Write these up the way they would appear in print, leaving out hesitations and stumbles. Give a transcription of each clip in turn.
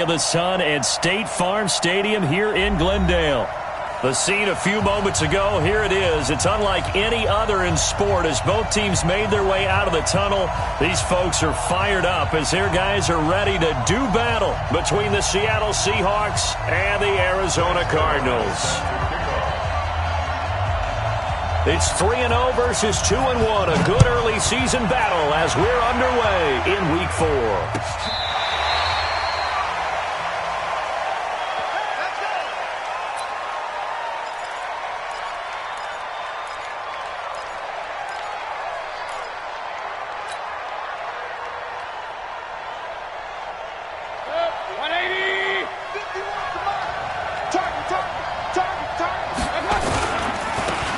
of the Sun at State Farm Stadium here in Glendale. The scene a few moments ago, here it is. It's unlike any other in sport as both teams made their way out of the tunnel. These folks are fired up as their guys are ready to do battle between the Seattle Seahawks and the Arizona Cardinals. It's 3-0 versus 2-1, a good early season battle as we're underway in Week 4.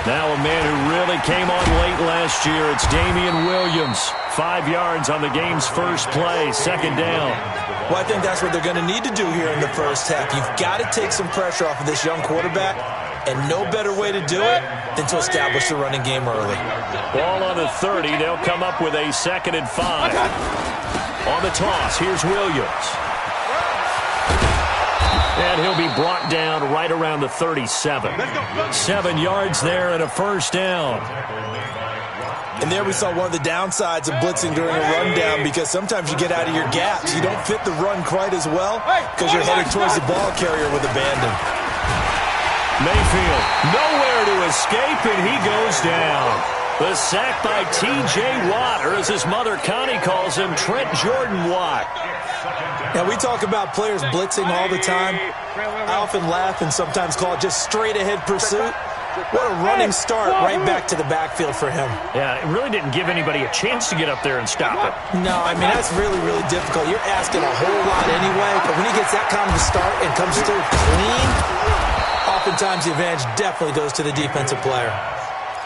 Now a man who really came on late last year, it's Damian Williams. 5 yards on the game's first play, second down. Well, I think that's what they're going to need to do here in the first half. You've got to take some pressure off of this young quarterback, and no better way to do it than to establish the running game early. Ball on the 30, they'll come up with a 2nd and 5. On the toss, here's Williams. And he'll be brought down right around the 37. 7 yards there and a first down. And there we saw one of the downsides of blitzing during a rundown because sometimes you get out of your gaps. You don't fit the run quite as well because you're headed towards the ball carrier with abandon. Mayfield, nowhere to escape, and he goes down. The sack by T.J. Watt, or as his mother Connie calls him, Trent Jordan Watt. Now, we talk about players blitzing all the time. I often laugh and sometimes call it just straight-ahead pursuit. What a running start right back to the backfield for him. Yeah, it really didn't give anybody a chance to get up there and stop it. No, I mean, that's really, really difficult. You're asking a whole lot anyway, but when he gets that kind of a start and comes through clean, oftentimes the advantage definitely goes to the defensive player.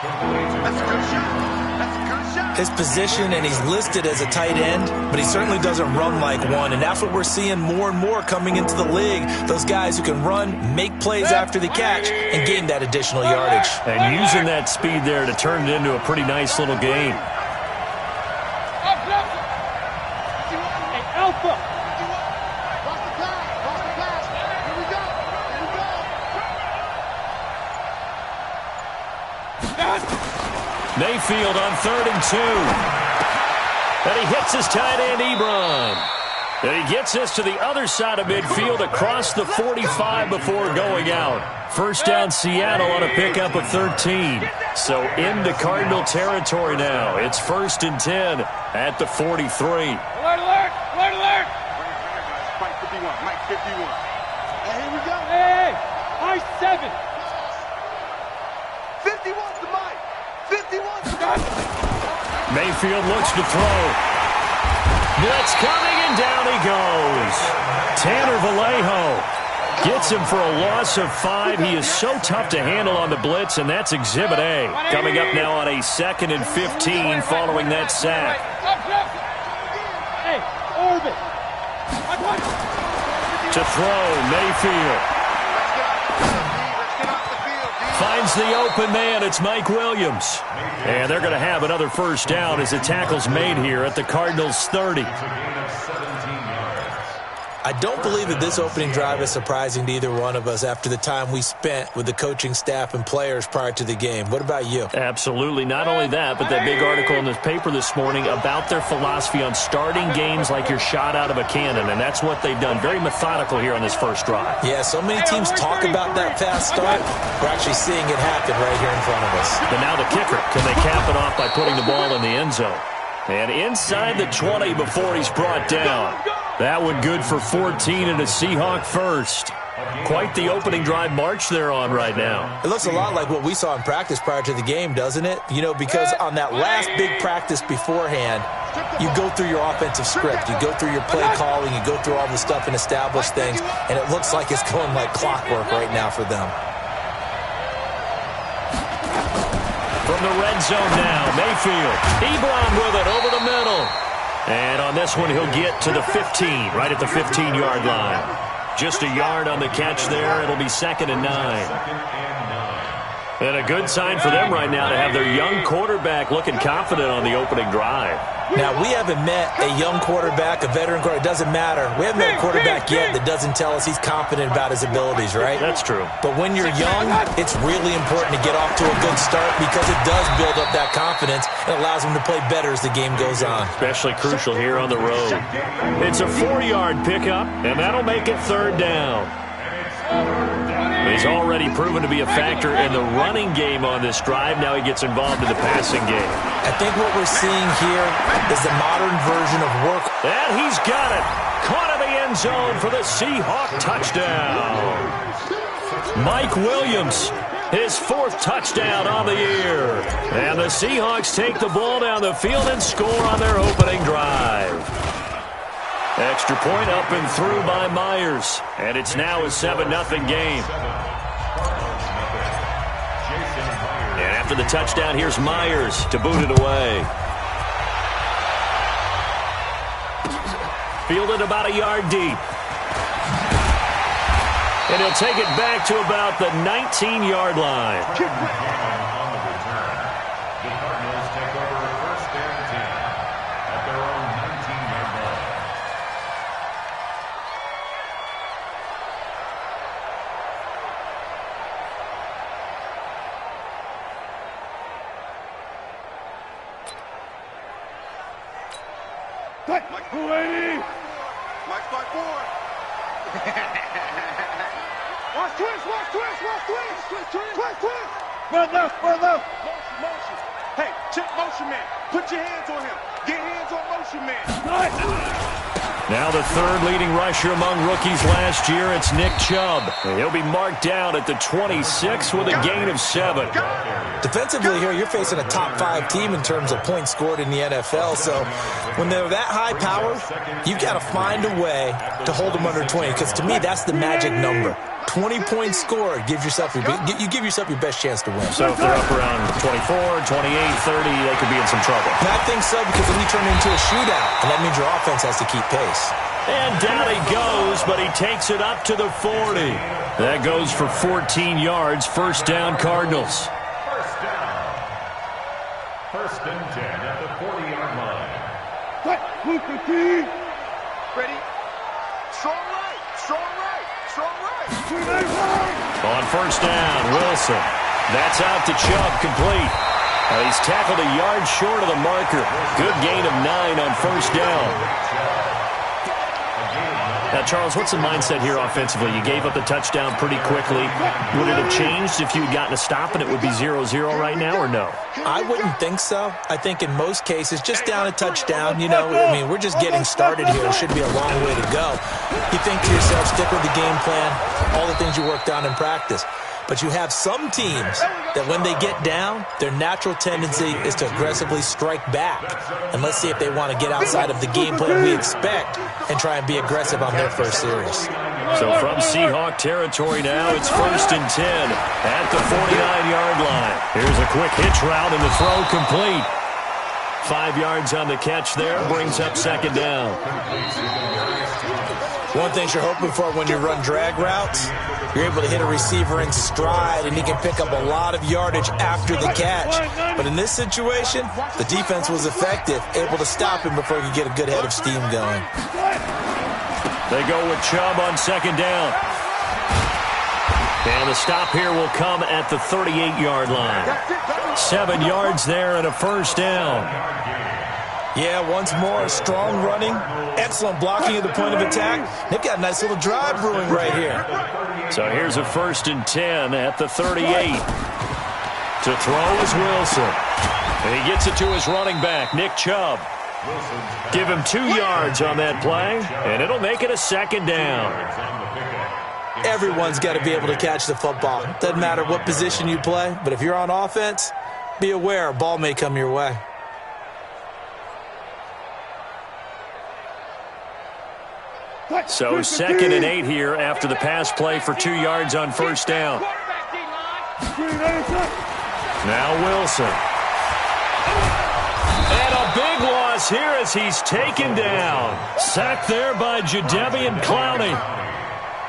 That's a good shot. That's a good shot. His position, and he's listed as a tight end, but he certainly doesn't run like one, and that's what we're seeing more and more coming into the league. Those guys who can run, make plays after the catch, and gain that additional yardage. And using that speed there to turn it into a pretty nice little game. Alpha. Mayfield on 3rd and 2. And he hits his tight end, Ebron. And he gets us to the other side of midfield across the 45 before going out. First down Seattle on a pickup of 13. So into Cardinal territory now. It's 1st and 10 at the 43. Alert, alert, alert, alert. Mike 51, Mike 51. And here we go. Hey, Mike 7. 51's the Mike. 51's the Mike. Mayfield looks to throw. Blitz coming, and down he goes. Tanner Vallejo gets him for a loss of 5. He is so tough to handle on the blitz, and that's Exhibit A. Coming up now on a 2nd and 15 following that sack. Hey, orbit. To throw, Mayfield. Finds the open man. It's Mike Williams. And they're going to have another first down as the tackle's made here at the Cardinals' 30. I don't believe that this opening drive is surprising to either one of us after the time we spent with the coaching staff and players prior to the game. What about you? Absolutely. Not only that, but that big article in the paper this morning about their philosophy on starting games like you're shot out of a cannon, and that's what they've done. Very methodical here on this first drive. Yeah, so many teams talk about that fast start. We're actually seeing it happen right here in front of us. But now the kicker. Can they cap it off by putting the ball in the end zone? And inside the 20 before he's brought down. That one good for 14 and a Seahawk first. Quite the opening drive march they're on right now. It looks a lot like what we saw in practice prior to the game, doesn't it? You know, because on that last big practice beforehand, you go through your offensive script. You go through your play calling. You go through all the stuff and establish things. And it looks like it's going like clockwork right now for them. From the red zone now, Mayfield. Ebron with it over the middle. And on this one, he'll get to the 15, right at the 15-yard line. Just a yard on the catch there. It'll be 2nd and 9. And a good sign for them right now to have their young quarterback looking confident on the opening drive. Now, we haven't met a young quarterback, a veteran quarterback. It doesn't matter. We haven't met a quarterback yet that doesn't tell us he's confident about his abilities, right? That's true. But when you're young, it's really important to get off to a good start because it does build up that confidence and allows him to play better as the game goes on. Especially crucial here on the road. It's a 4-yard pickup, and that'll make it 3rd down. He's already proven to be a factor in the running game on this drive. Now he gets involved in the passing game. I think what we're seeing here is the modern version of work. And he's got it. Caught in the end zone for the Seahawk touchdown. Mike Williams, his 4th touchdown on the year. And the Seahawks take the ball down the field and score on their opening drive. Extra point up and through by Myers. And it's now a 7-0 game. And after the touchdown, here's Myers to boot it away. Fielded about a yard deep. And he'll take it back to about the 19-yard line. Mike by 4. Watch twist. Run left. Motion. Hey, check motion man. Put your hands on him. Get hands on motion man. Now the 3rd leading rusher among rookies last year, it's Nick Chubb. And he'll be marked down at the 26 with a gain of 7. Defensively here, you're facing a top 5 team in terms of points scored in the NFL. So when they're that high power, you've got to find a way to hold them under 20. Because to me, that's the magic number. 20 points scored gives yourself you give yourself your best chance to win. So if they're up around 24, 28, 30, they could be in some trouble. And I think so, because then you turn it into a shootout, and that means your offense has to keep pace. And down he goes, but he takes it up to the 40. That goes for 14 yards. 1st down, Cardinals. First and 10 at the 40-yard line. Ready? Strong right. On 1st down, Wilson. That's out to Chubb, complete. He's tackled a yard short of the marker. Good gain of 9 on 1st down. Now, Charles, what's the mindset here offensively? You gave up the touchdown pretty quickly. Would it have changed if you had gotten a stop and it would be 0-0 right now, or no? I wouldn't think so. I think in most cases, just down a touchdown, we're just getting started here. It should be a long way to go. You think to yourself, stick with the game plan, all the things you worked on in practice. But you have some teams that when they get down, their natural tendency is to aggressively strike back. And let's see if they want to get outside of the game plan we expect and try and be aggressive on their first series. So from Seahawk territory now, it's 1st and 10 at the 49-yard line. Here's a quick hitch route and the throw complete. 5 yards on the catch there, brings up 2nd down. One thing you're hoping for when you run drag routes, you're able to hit a receiver in stride, and he can pick up a lot of yardage after the catch. But in this situation, the defense was effective, able to stop him before he could get a good head of steam going. They go with Chubb on 2nd down. And the stop here will come at the 38-yard line. 7 yards there and a 1st down. Yeah, once more, strong running, excellent blocking at the point of attack. They've got a nice little drive brewing right here. So here's a 1st and 10 at the 38. To throw is Wilson. And he gets it to his running back, Nick Chubb. Give him 2 yards on that play, and it'll make it a 2nd down. Everyone's got to be able to catch the football. Doesn't matter what position you play, but if you're on offense, be aware a ball may come your way. So 2nd and 8 here after the pass play for 2 yards on 1st down. Now Wilson. And a big loss here as he's taken down. Sacked there by Jadeveon Clowney.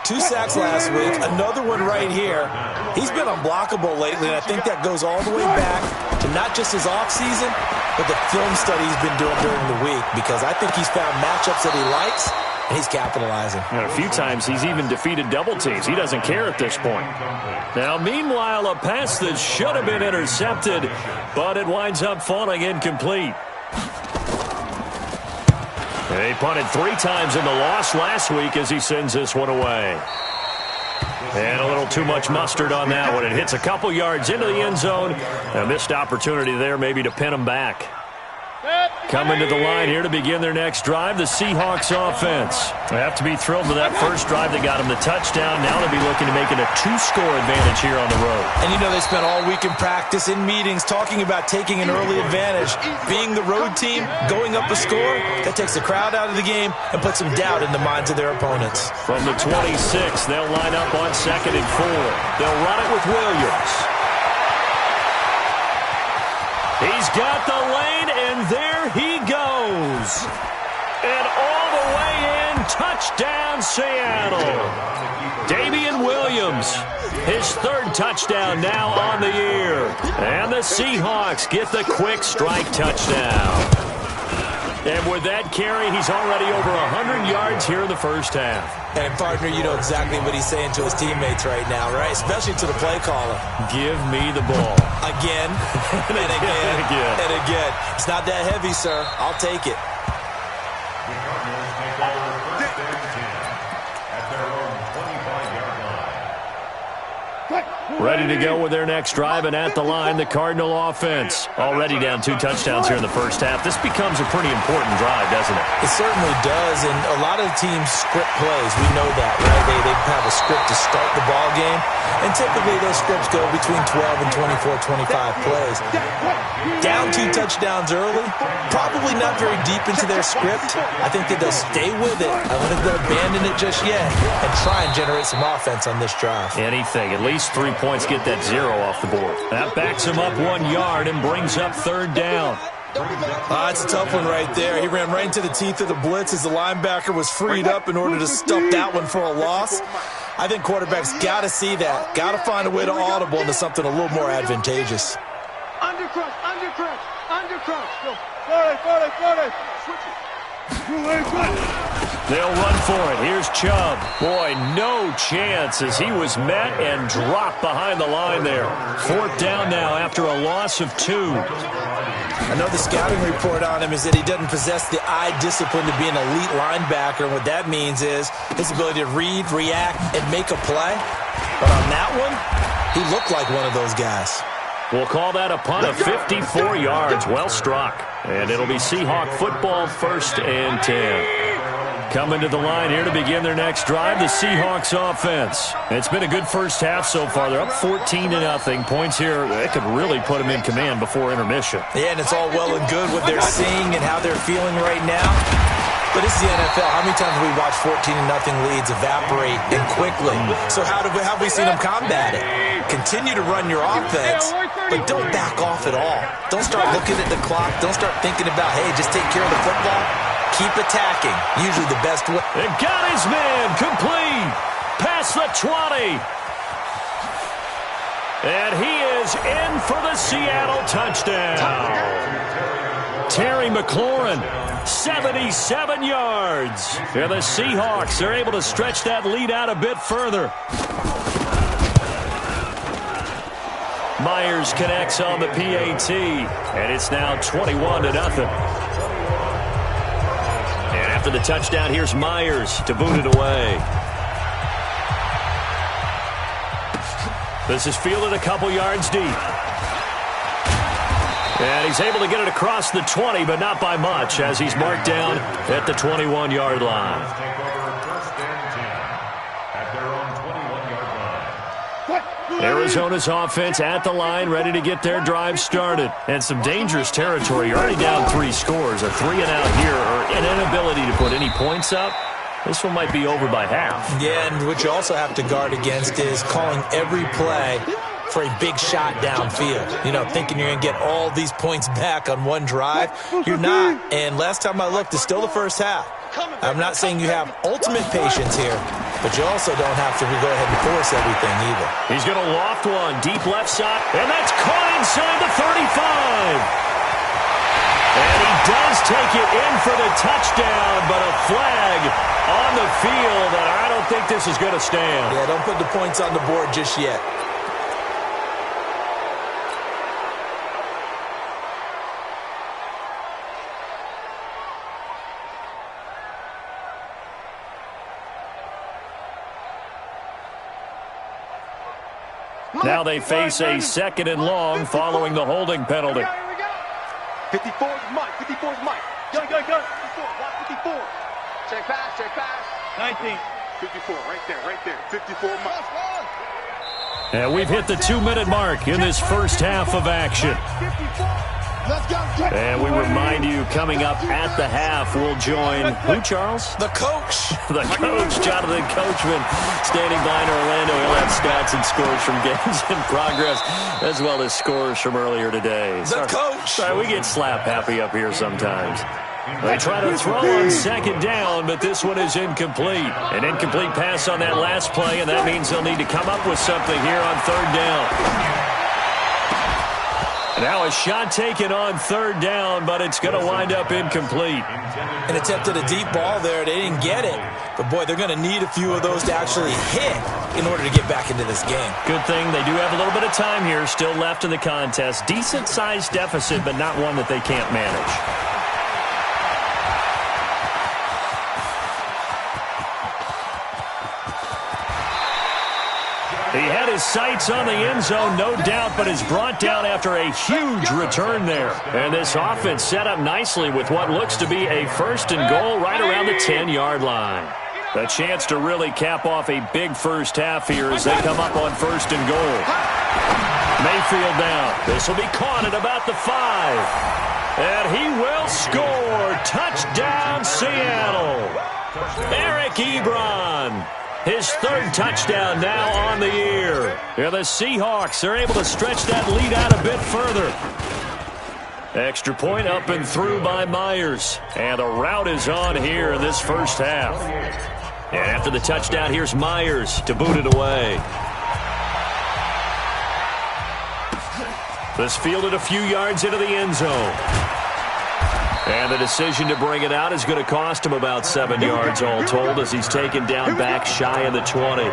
2 sacks last week, another one right here. He's been unblockable lately, and I think that goes all the way back to not just his offseason, but the film study he's been doing during the week, because I think he's found matchups that he likes, and he's capitalizing. And a few times he's even defeated double teams. He doesn't care at this point. Now, meanwhile, a pass that should have been intercepted, but it winds up falling incomplete. He punted 3 times in the loss last week as he sends this one away. And a little too much mustard on that one. It hits a couple yards into the end zone. A missed opportunity there maybe to pin him back. Coming to the line here to begin their next drive, the Seahawks offense. They have to be thrilled with that first drive that got them the touchdown. Now they'll be looking to make it a 2-score advantage here on the road. And you know they spent all week in practice, in meetings, talking about taking an early advantage. Being the road team, going up a score, that takes the crowd out of the game and puts some doubt in the minds of their opponents. From the 26, they'll line up on 2nd and 4. They'll run it with Williams. He's got the lane, and there he goes. And all the way in, touchdown Seattle. Damian Williams, his 3rd touchdown now on the year. And the Seahawks get the quick strike touchdown. And with that carry, he's already over 100 yards here in the first half. And, partner, you know exactly what he's saying to his teammates right now, right? Especially to the play caller. Give me the ball. Again, and again, and again. It's not that heavy, sir. I'll take it. Ready to go with their next drive, and at the line, the Cardinal offense. Already down 2 touchdowns here in the first half. This becomes a pretty important drive, doesn't it? It certainly does, and a lot of the teams script plays. We know that, right? They have a script to start the ball game, and typically those scripts go between 12 and 24, 25 plays. Down 2 touchdowns early, probably not very deep into their script. I think that they'll stay with it. I don't think they'll abandon it just yet and try and generate some offense on this drive. Anything, at least 3 points, get that 0 off the board. That backs him up 1 yard and brings up 3rd down. It's a tough one right there. He ran right into the teeth of the blitz as the linebacker was freed up in order to stuff that one for a loss. I think quarterbacks got to see that. Got to find a way to audible into something a little more advantageous. Undercrush, undercrush, undercrush. 40. Switch it. They'll run for it. Here's Chubb. Boy, no chance as he was met and dropped behind the line there. 4th down now after a loss of 2. I know the scouting report on him is that he doesn't possess the eye discipline to be an elite linebacker. And what that means is his ability to read, react, and make a play. But on that one, he looked like one of those guys. We'll call that a punt of 54 yards. Well struck. And it'll be Seahawk football, 1st and 10. Coming to the line here to begin their next drive, the Seahawks offense. It's been a good first half so far. They're up 14-0. Points here, that could really put them in command before intermission. Yeah, and it's all well and good what they're seeing and how they're feeling right now. But this is the NFL. How many times have we watched 14-0 leads evaporate and quickly? So how have we seen them combat it? Continue to run your offense, but don't back off at all. Don't start looking at the clock. Don't start thinking about, hey, just take care of the football. Keep attacking. Usually the best way. It got his man complete. Past the 20. And he is in for the Seattle touchdown. Terry McLaurin, 77 yards. And the Seahawks are able to stretch that lead out a bit further. Myers connects on the PAT, and it's now 21-0. And after the touchdown, here's Myers to boot it away. This is fielded a couple yards deep. And he's able to get it across the 20, but not by much, as he's marked down at the 21-yard line. Arizona's offense at the line, ready to get their drive started. And some dangerous territory. You're already down 3 scores. A 3-and-out here, or an inability to put any points up. This one might be over by half. Yeah, and what you also have to guard against is calling every play for a big shot downfield. You know, thinking you're going to get all these points back on one drive. You're not. And last time I looked, it's still the first half. I'm not saying you have ultimate patience here, but you also don't have to go ahead and force everything either. He's going to loft one, deep left side, and that's caught inside the 35. And he does take it in for the touchdown, but a flag on the field, and I don't think this is going to stand. Yeah, don't put the points on the board just yet. Now they face a second and long following the holding penalty. 54 is Mike. 54 is Mike. Go. 54. Watch 54. Check pass. 19. 54, right there. 54 Mike. And we've hit the 2-minute mark in this first half of action. And we remind you, coming up at the half, we'll join who, Charles? The coach. The coach, Jonathan Coachman, standing by in Orlando. He'll have stats and scores from games in progress, as well as scores from earlier today. The coach. Sorry, we get slap happy up here sometimes. They try to throw on second down, but this one is incomplete. An incomplete pass on that last play, and that means they'll need to come up with something here on third down. Now a shot taken on third down, but it's going to wind up incomplete. An attempt at a deep ball there. They didn't get it. But, boy, they're going to need a few of those to actually hit in order to get back into this game. Good thing they do have a little bit of time here still left in the contest. Decent-sized deficit, but not one that they can't manage. He had his sights on the end zone, no doubt, but is brought down after a huge return there. And this offense set up nicely with what looks to be a first and goal right around the 10-yard line. A chance to really cap off a big first half here as they come up on first and goal. Mayfield down. This will be caught at about the 5. And he will score. Touchdown, Seattle. Eric Ebron. His third touchdown now on the year. Yeah, the Seahawks are able to stretch that lead out a bit further. Extra point up and through by Myers. And the route is on here in this first half. And after the touchdown, here's Myers to boot it away. This fielded a few yards into the end zone. And the decision to bring it out is going to cost him about 7 yards all told as he's taken down back shy of the 20.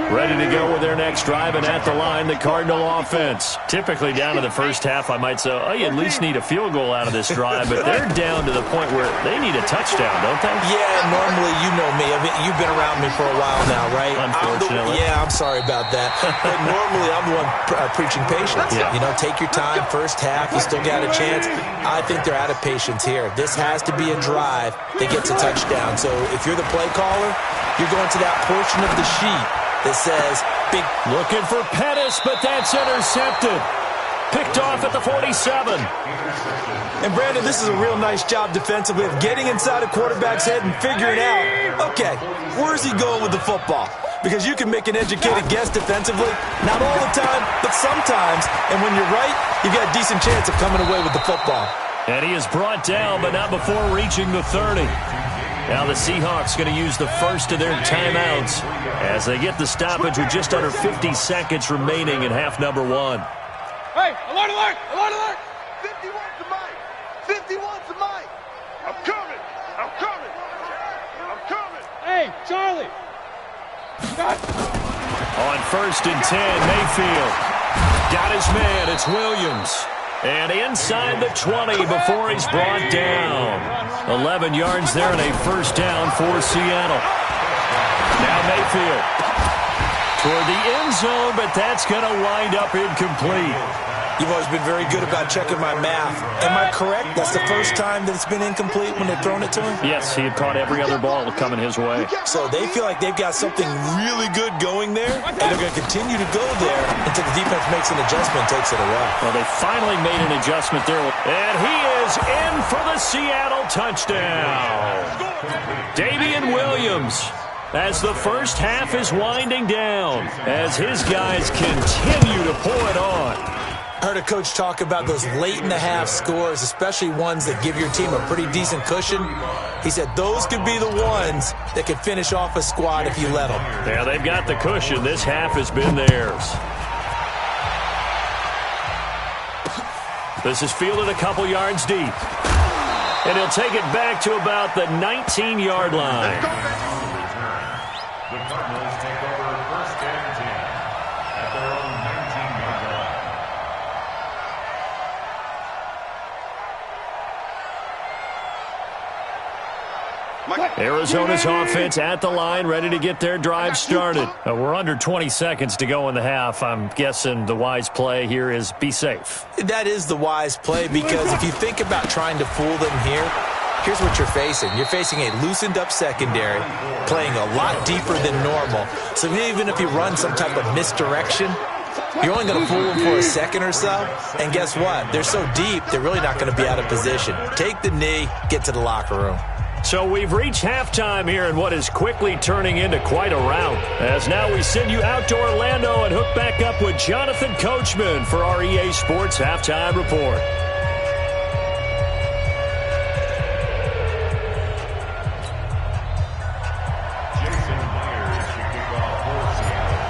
Ready to go with their next drive, and at the line, the Cardinal offense. Typically down to the first half, I might say, oh, you at least need a field goal out of this drive, but they're down to the point where they need a touchdown, don't they? Yeah, normally, you know me. I mean, you've been around me for a while now, right? Unfortunately. I'm sorry about that. But normally, I'm the one preaching patience. Yeah. You know, take your time, first half, you still got a chance. I think they're out of patience here. This has to be a drive that gets a touchdown. So if you're the play caller, you're going to that portion of the sheet that says big. Looking for Pettis, but that's intercepted. Picked off at the 47. And, Brandon, this is a real nice job defensively of getting inside a quarterback's head and figuring out, okay, where's he going with the football? Because you can make an educated guess defensively, not all the time, but sometimes. And when you're right, you got a decent chance of coming away with the football. And he is brought down, but not before reaching the 30. Now the Seahawks going to use the first of their timeouts as they get the stoppage with just under 50 seconds remaining in half number 1. Hey, alert, alert, alert, alert. 51 to Mike. 51 to Mike. I'm coming. I'm coming. I'm coming. Hey, Charlie. On first and 10, Mayfield got his man. It's Williams. And inside the 20 before he's brought down. 11 yards there and a first down for Seattle. Now Mayfield toward the end zone, but that's going to wind up incomplete. You've always been very good about checking my math. Am I correct? That's the first time that it's been incomplete when they've thrown it to him? Yes, he had caught every other ball coming his way. So they feel like they've got something really good going there, and they're going to continue to go there until the defense makes an adjustment and takes it away. Well, they finally made an adjustment there. And he is in for the Seattle touchdown. Damian Williams, as the first half is winding down, as his guys continue to pull it on. I heard a coach talk about those late-in-the-half scores, especially ones that give your team a pretty decent cushion. He said those could be the ones that could finish off a squad if you let them. Yeah, they've got the cushion. This half has been theirs. This is fielded a couple yards deep. And he'll take it back to about the 19-yard line. The Cardinals take over 1st and 10 at their own 19-yard line. Arizona's offense at the line, ready to get their drive started. We're under 20 seconds to go in the half. I'm guessing the wise play here is be safe. That is the wise play, because if you think about trying to fool them here, here's what you're facing. You're facing a loosened-up secondary, playing a lot deeper than normal. So even if you run some type of misdirection, you're only going to fool them for a second or so. And guess what? They're so deep, they're really not going to be out of position. Take the knee, get to the locker room. So we've reached halftime here in what is quickly turning into quite a rout. As now we send you out to Orlando and hook back up with Jonathan Coachman for our EA Sports Halftime Report.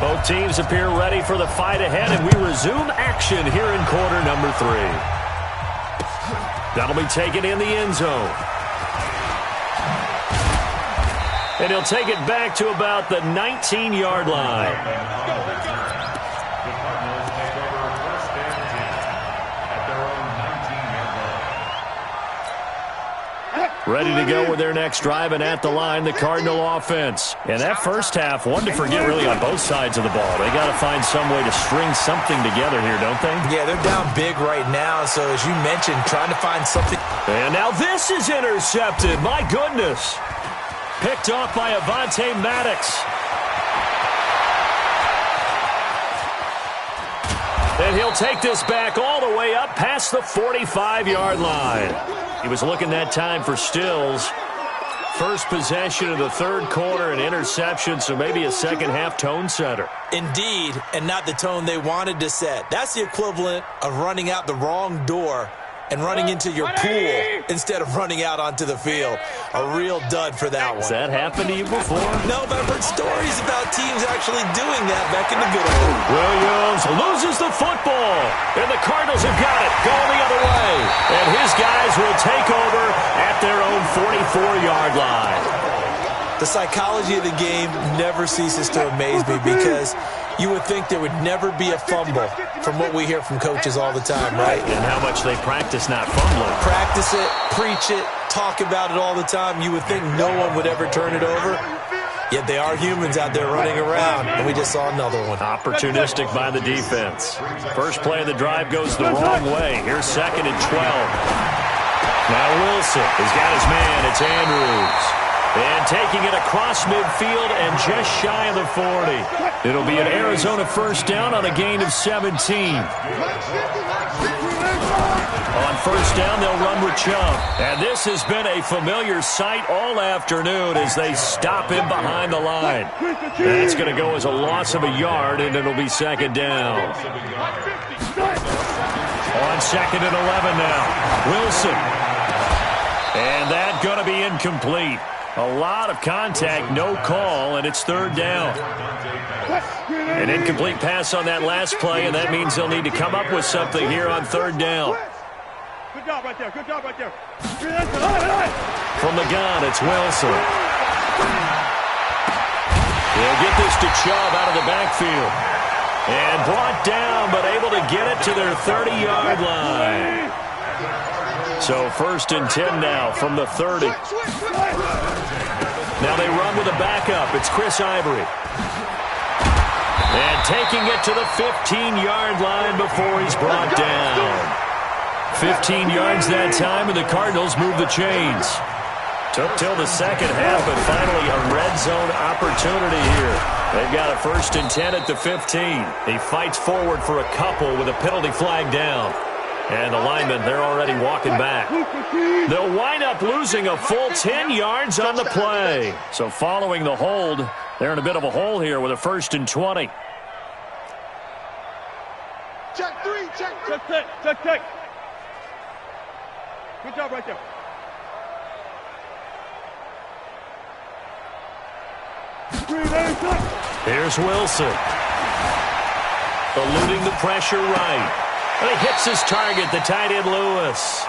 Both teams appear ready for the fight ahead, and we resume action here in quarter number 3. That'll be taken in the end zone. And he'll take it back to about the 19-yard line. The Cardinals take over 1st and 10 at their own 19-yard line. Ready to go with their next drive, and at the line, the Cardinal offense. And that first half, one to forget really on both sides of the ball. They got to find some way to string something together here, don't they? Yeah, they're down big right now, so as you mentioned, trying to find something. And now this is intercepted. My goodness. Picked off by Avonte Maddox. And he'll take this back all the way up past the 45-yard line. He was looking that time for Stills. First possession of the third quarter, an interception, so maybe a second-half tone setter. Indeed, and not the tone they wanted to set. That's the equivalent of running out the wrong door and running into your pool instead of running out onto the field. A real dud for that one. Has that happened to you before? No, but I've heard stories about teams actually doing that back in the good old days. Williams loses the football, and the Cardinals have got it going the other way. And his guys will take over at their own 44-yard line. The psychology of the game never ceases to amaze me, because you would think there would never be a fumble from what we hear from coaches all the time, right? And how much they practice not fumbling. Practice it, preach it, talk about it all the time. You would think no one would ever turn it over. Yet they are humans out there running around, and we just saw another one. Opportunistic by the defense. First play of the drive goes the wrong way. Here's 2nd and 12. Now Wilson has got his man. It's Andrews. And taking it across midfield and just shy of the 40. It'll be an Arizona first down on a gain of 17. On first down, they'll run with Chubb. And this has been a familiar sight all afternoon as they stop him behind the line. That's going to go as a loss of a yard, and it'll be 2nd down. On 2nd and 11 now. Wilson. And that's going to be incomplete. A lot of contact, no call, and it's 3rd down. An incomplete pass on that last play, and that means they'll need to come up with something here on 3rd down. Good job right there. Good job right there. From the gun, it's Wilson. They'll get this to Chubb out of the backfield. And brought down, but able to get it to their 30-yard line. So 1st and 10 now from the 30. Now they run with a backup. It's Chris Ivory. And taking it to the 15-yard line before he's brought down. 15 yards that time, and the Cardinals move the chains. Took till the second half, but finally a red zone opportunity here. They've got a 1st and 10 at the 15. He fights forward for a couple with a penalty flag down. And the linemen, they're already walking back. They'll wind up losing a full 10 yards on the play. So following the hold, they're in a bit of a hole here with a 1st and 20. Check. 3, check. Check. Good job right there. Here's Wilson. Eluding the pressure right. And he hits his target, the tight end Lewis.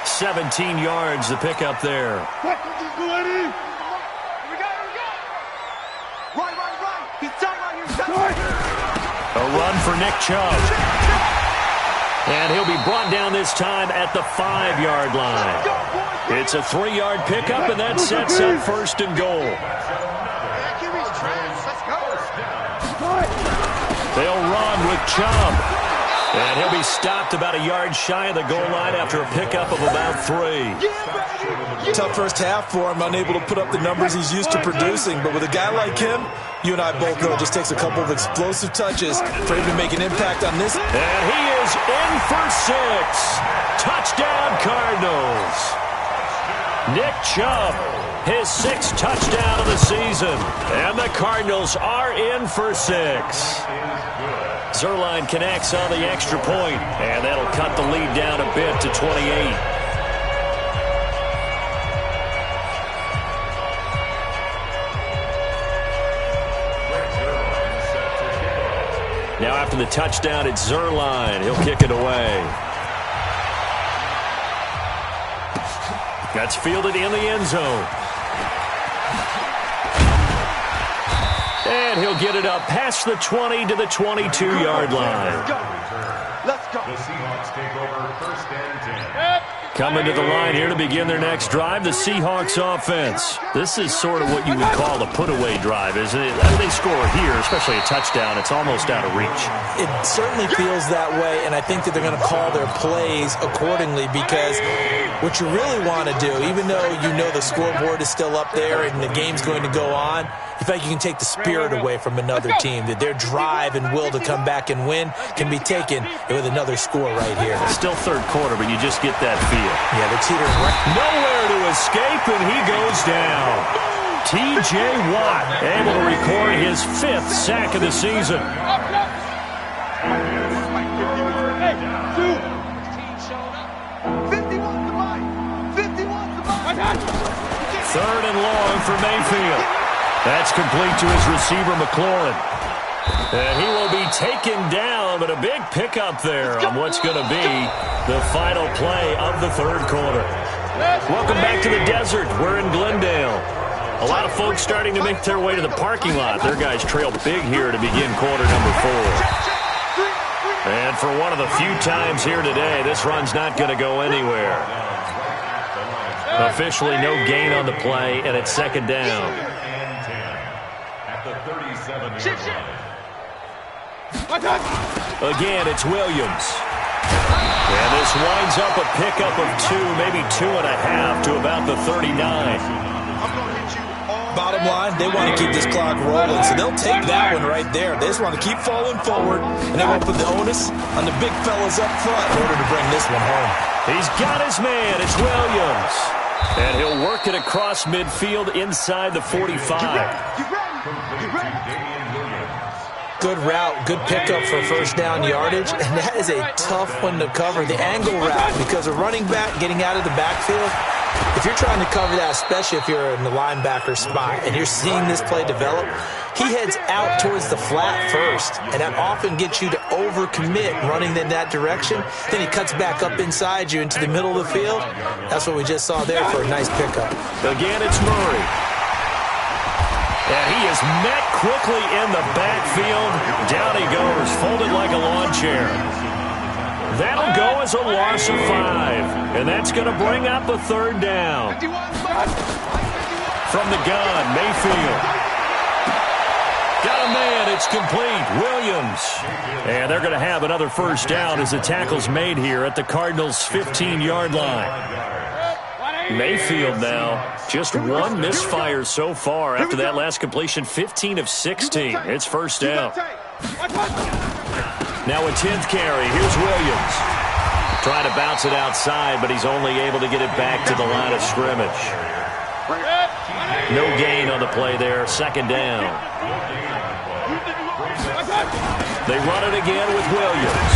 17 yards to pick up there. Right. He's right. A run for Nick Chubb. And he'll be brought down this time at the 5-yard line. It's a 3-yard pickup, and that sets up 1st and goal. They'll run with Chubb. And he'll be stopped about a yard shy of the goal line after a pickup of about 3. Tough first half for him, unable to put up the numbers he's used to producing. But with a guy like him, you and I both know it just takes a couple of explosive touches for him to make an impact on this. And he is in for 6. Touchdown, Cardinals. Nick Chubb, his 6th touchdown of the season. And the Cardinals are in for 6. Zerline connects on the extra point, and that'll cut the lead down a bit to 28. Now after the touchdown, it's Zerline. He'll kick it away. That's fielded in the end zone. And he'll get it up past the 20 to the 22-yard line. Let's go. The Seahawks take over 1st and 10. Coming to the line here to begin their next drive, the Seahawks offense. This is sort of what you would call a put-away drive, isn't it? They score here, especially a touchdown. It's almost out of reach. It certainly feels that way, and I think that they're going to call their plays accordingly, because what you really want to do, even though you know the scoreboard is still up there and the game's going to go on, you feel like you can take the spirit away from another team, that their drive and will to come back and win can be taken with another score right here. It's still 3rd quarter, but you just get that feel. Yeah, they're teetering right. Nowhere to escape, and he goes down. T.J. Watt able to record his 5th sack of the season. Hey, 3rd and long for Mayfield. That's complete to his receiver, McLaurin. And he will be taken down, but a big pickup there on what's going to be the final play of the 3rd quarter. Welcome back to the desert. We're in Glendale. A lot of folks starting to make their way to the parking lot. Their guys trailed big here to begin quarter number 4. And for one of the few times here today, this run's not going to go anywhere. Officially no gain on the play, and it's 2nd down. At the 37-yard line. Again, it's Williams. And this winds up a pickup of 2, maybe 2.5 to about the 39. Bottom line, they want to keep this clock rolling, so they'll take that one right there. They just want to keep falling forward, and they won't put the onus on the big fellas up front in order to bring this one home. He's got his man. It's Williams. And he'll work it across midfield inside the 45. Good route, good pickup for 1st down yardage, and that is a tough one to cover, the angle route, because a running back getting out of the backfield, if you're trying to cover that, especially if you're in the linebacker spot and you're seeing this play develop, he heads out towards the flat first, and that often gets you to overcommit running in that direction. Then he cuts back up inside you into the middle of the field. That's what we just saw there for a nice pickup. Again, it's Murray. And he is met quickly in the backfield. Down he goes, folded like a lawn chair. That'll go as a loss of 5. And that's going to bring up a 3rd down. From the gun, Mayfield. Got a man, it's complete. Williams. And they're going to have another 1st down as the tackle's made here at the Cardinals' 15-yard line. Mayfield now, just 1 misfire so far after that last completion, 15 of 16. It's 1st down. Now a 10th carry. Here's Williams. Trying to bounce it outside, but he's only able to get it back to the line of scrimmage. No gain on the play there. 2nd down. They run it again with Williams.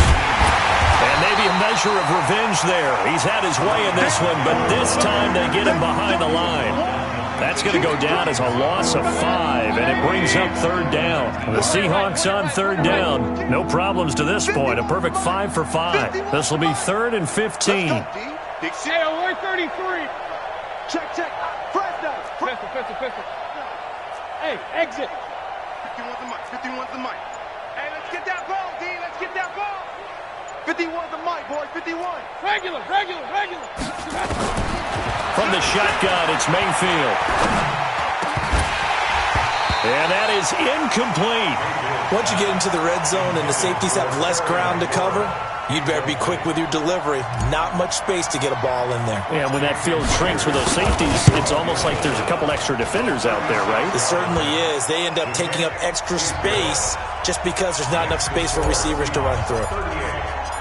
And maybe a measure of revenge there. He's had his way in this one, but this time they get him behind the line. That's going to go down as a loss of 5, and it brings up third down. The Seahawks on third down. No problems to this point. A perfect 5 for 5. This will be 3rd and 15. Hey, alert 33. Check. Press down. Pistol. Hey, exit. 51's the mic. Hey, let's get that ball, D. Let's get that ball. 51's the mic, boys. 51. Regular. From the shotgun, it's Mayfield. And that is incomplete. Once you get into the red zone and the safeties have less ground to cover, you'd better be quick with your delivery. Not much space to get a ball in there. Yeah, when that field shrinks with those safeties, it's almost like there's a couple extra defenders out there, right? It certainly is. They end up taking up extra space just because there's not enough space for receivers to run through.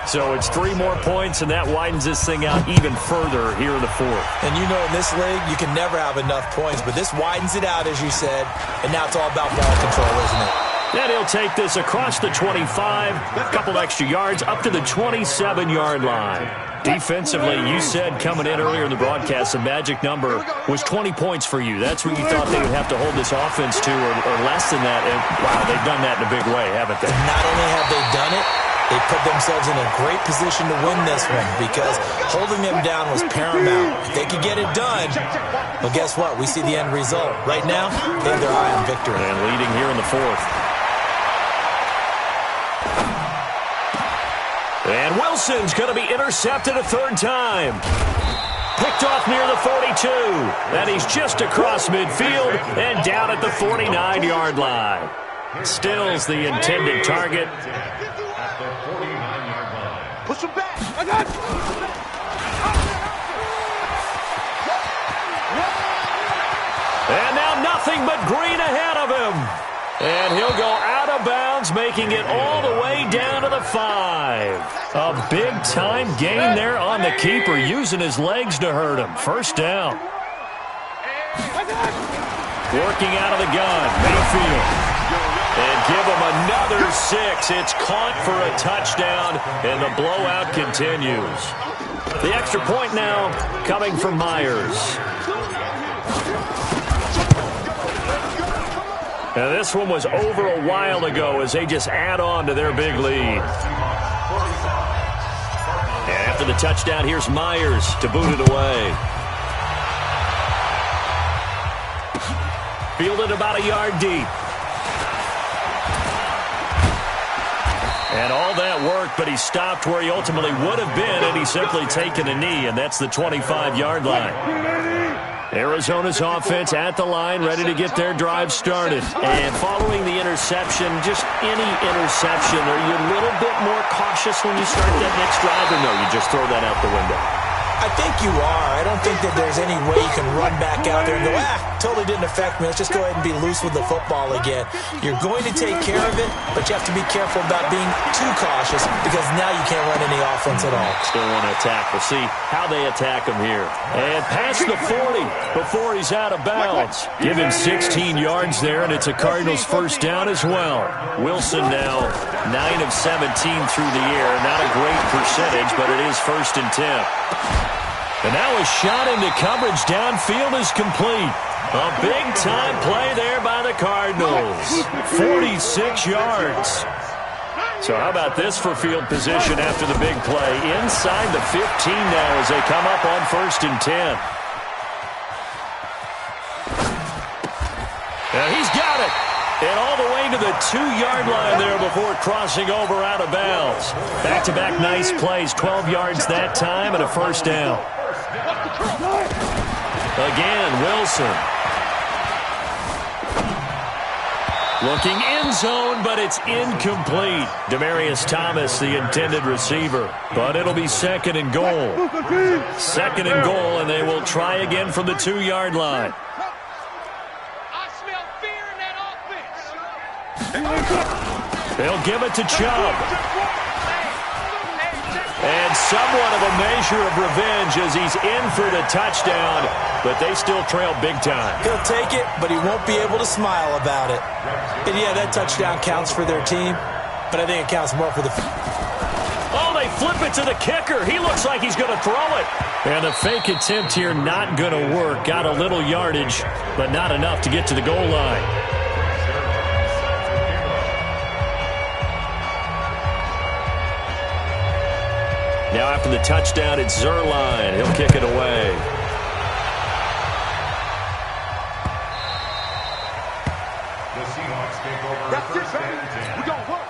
So it's 3 more points, and that widens this thing out even further here in the 4th. And you know in this league, you can never have enough points, but this widens it out, as you said, and now it's all about ball control, isn't it? And he'll take this across the 25, a couple extra yards, up to the 27-yard line. Defensively, you said coming in earlier in the broadcast, the magic number was 20 points for you. That's what you thought they would have to hold this offense to, or less than that. And, wow, they've done that in a big way, haven't they? And not only have they done it, they put themselves in a great position to win this one because holding them down was paramount. If they could get it done, well, guess what? We see the end result. Right now, they have their eye on victory. And leading here in the 4th. And Wilson's going to be intercepted a 3rd time. Picked off near the 42. And he's just across midfield and down at the 49-yard line. Stills the intended target. Push him back. I got you. And now nothing but green ahead of him. And he'll go out of bounds, making it all the way down to the 5. A big-time gain there on the keeper, using his legs to hurt him. First down. Working out of the gun, Mayfield. And give him another 6. It's caught for a touchdown, and the blowout continues. The extra point now coming from Myers. Now, this one was over a while ago as they just add on to their big lead. And after the touchdown, here's Myers to boot it away. Fielded about a yard deep. And all that work, but he stopped where he ultimately would have been, and he's simply taken a knee, and that's the 25-yard line. Arizona's offense at the line, ready to get their drive started. And following the interception, just any interception, are you a little bit more cautious when you start that next drive, or no, you just throw that out the window? I think you are. I don't think that there's any way you can run back out there and go, totally didn't affect me. Let's just go ahead and be loose with the football again. You're going to take care of it, but you have to be careful about being too cautious because now you can't run any offense at all. Still want to attack. We'll see how they attack him here. And past the 40 before he's out of bounds. Give him 16 yards there, and it's a Cardinals first down as well. Wilson now 9 of 17 through the air. Not a great percentage, but it is 1st and 10. And now a shot into coverage downfield is complete. A big-time play there by the Cardinals. 46 yards. So how about this for field position after the big play? Inside the 15 now as they come up on 1st and 10. And he's got it. And all the way to the 2-yard line there before crossing over out of bounds. Back-to-back nice plays. 12 yards that time and a first down. Again, Wilson. Looking end zone, but it's incomplete. Demaryius Thomas, the intended receiver. But it'll be 2nd and goal. 2nd and goal, and they will try again from the 2-yard line. I smell fear in that offense. They'll give it to Chubb. And somewhat of a measure of revenge as he's in for the touchdown, but they still trail big time. He'll take it, but he won't be able to smile about it. And yeah, that touchdown counts for their team, but I think it counts more for the... Oh, they flip it to the kicker. He looks like he's going to throw it. And the fake attempt here not going to work. Got a little yardage, but not enough to get to the goal line. Now after the touchdown, it's Zuerlein. He'll kick it away. The Seahawks take over first and 10. We're going to work.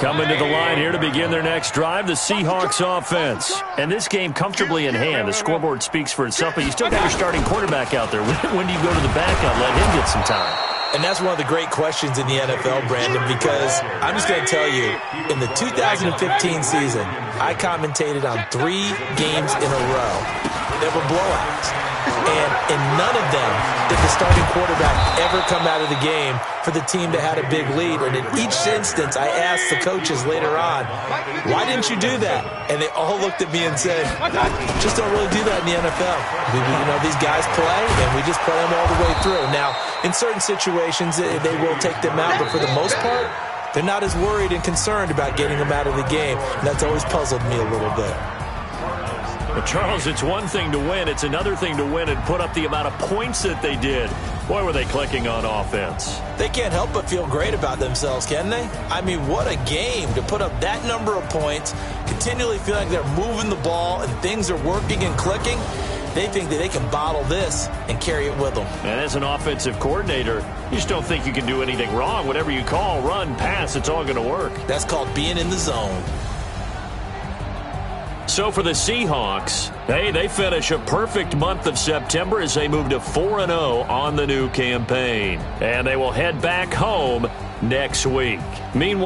Coming to the line here to begin their next drive, the Seahawks offense. And this game comfortably in hand. The scoreboard speaks for itself, but you still got your starting quarterback out there. When do you go to the backup, let him get some time? And that's one of the great questions in the NFL, Brandon, because I'm just going to tell you, in the 2015 season, I commentated on 3 games in a row. They were blowouts. And in none of them did the starting quarterback ever come out of the game for the team that had a big lead. And in each instance, I asked the coaches later on, why didn't you do that? And they all looked at me and said, just don't really do that in the NFL. These guys play, and we just play them all the way through. Now, in certain situations, they will take them out, but for the most part, they're not as worried and concerned about getting them out of the game. And that's always puzzled me a little bit. But Charles, it's one thing to win. It's another thing to win and put up the amount of points that they did. Boy, were they clicking on offense. They can't help but feel great about themselves, can they? I mean, what a game to put up that number of points, continually feel like they're moving the ball and things are working and clicking. They think that they can bottle this and carry it with them. And as an offensive coordinator, you just don't think you can do anything wrong. Whatever you call, run, pass, it's all going to work. That's called being in the zone. So for the Seahawks, they finish a perfect month of September as they move to 4-0 on the new campaign. And they will head back home next week. Meanwhile,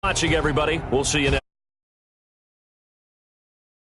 watching everybody. We'll see you next.